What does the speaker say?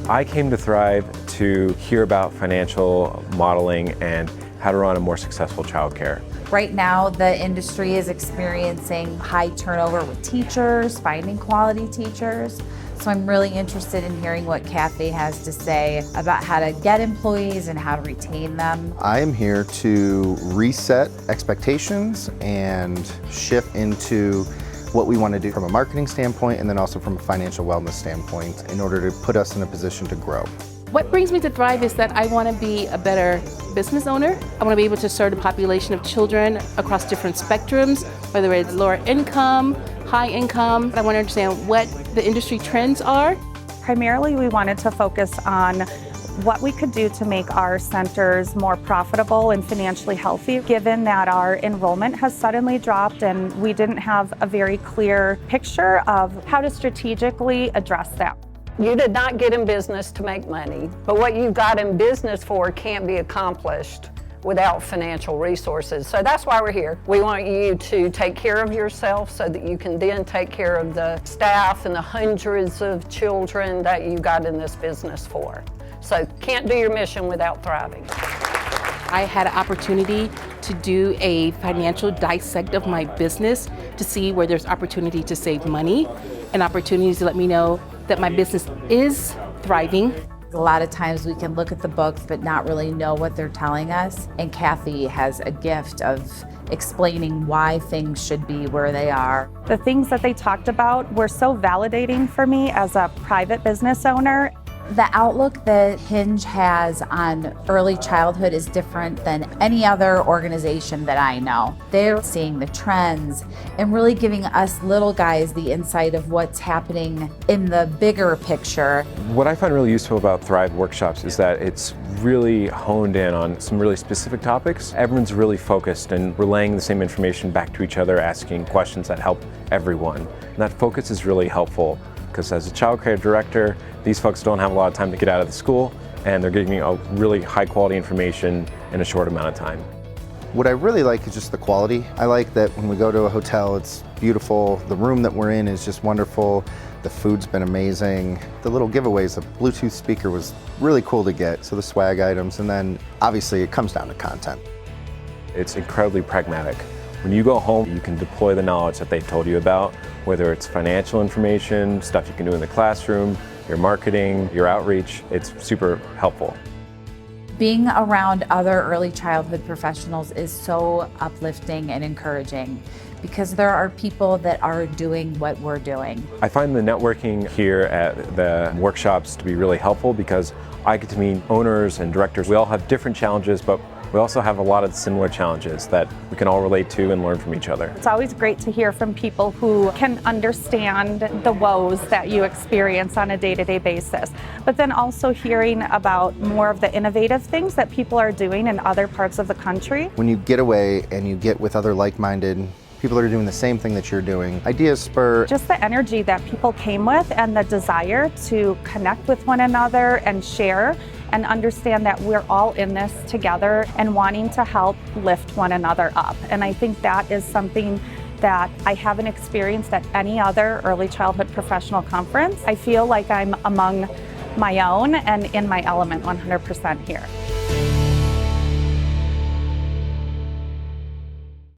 I came to Thrive to hear about financial modeling and how to run a more successful childcare. Right now, the industry is experiencing high turnover with teachers, finding quality teachers. So I'm really interested in hearing what Kathy has to say about how to get employees and how to retain them. I am here to reset expectations and shift into what we want to do from a marketing standpoint and then also from a financial wellness standpoint in order to put us in a position to grow. What brings me to Thrive is that I want to be a better business owner. I want to be able to serve the population of children across different spectrums, whether it's lower income, high income. I want to understand what the industry trends are. Primarily, we wanted to focus on what we could do to make our centers more profitable and financially healthy, given that our enrollment has suddenly dropped and we didn't have a very clear picture of how to strategically address that. You did not get in business to make money, but what you got in business for can't be accomplished without financial resources. So that's why we're here. We want you to take care of yourself so that you can then take care of the staff and the hundreds of children that you got in this business for. So can't do your mission without thriving. I had an opportunity to do a financial dissect of my business to see where there's opportunity to save money and opportunities to let me know that my business is thriving. A lot of times we can look at the books but not really know what they're telling us. And Kathy has a gift of explaining why things should be where they are. The things that they talked about were so validating for me as a private business owner. The outlook that HINGE has on early childhood is different than any other organization that I know. They're seeing the trends and really giving us little guys the insight of what's happening in the bigger picture. What I find really useful about Thrive workshops is that it's really honed in on some really specific topics. Everyone's really focused and relaying the same information back to each other, asking questions that help everyone. And that focus is really helpful because as a child care director, these folks don't have a lot of time to get out of the school and they're giving you really high quality information in a short amount of time. What I really like is just the quality. I like that when we go to a hotel, it's beautiful. The room that we're in is just wonderful. The food's been amazing. The little giveaways, the Bluetooth speaker was really cool to get. So the swag items, and then obviously it comes down to content. It's incredibly pragmatic. When you go home, you can deploy the knowledge that they told you about, whether it's financial information, stuff you can do in the classroom, your marketing, your outreach. It's super helpful. Being around other early childhood professionals is so uplifting and encouraging because there are people that are doing what we're doing. I find the networking here at the workshops to be really helpful because I get to meet owners and directors. We all have different challenges, but we also have a lot of similar challenges that we can all relate to and learn from each other. It's always great to hear from people who can understand the woes that you experience on a day-to-day basis, but then also hearing about more of the innovative things that people are doing in other parts of the country. When you get away and you get with other like-minded people that are doing the same thing that you're doing, ideas spur. Just the energy that people came with and the desire to connect with one another and share and understand that we're all in this together and wanting to help lift one another up. And I think that is something that I haven't experienced at any other early childhood professional conference. I feel like I'm among my own and in my element 100% here.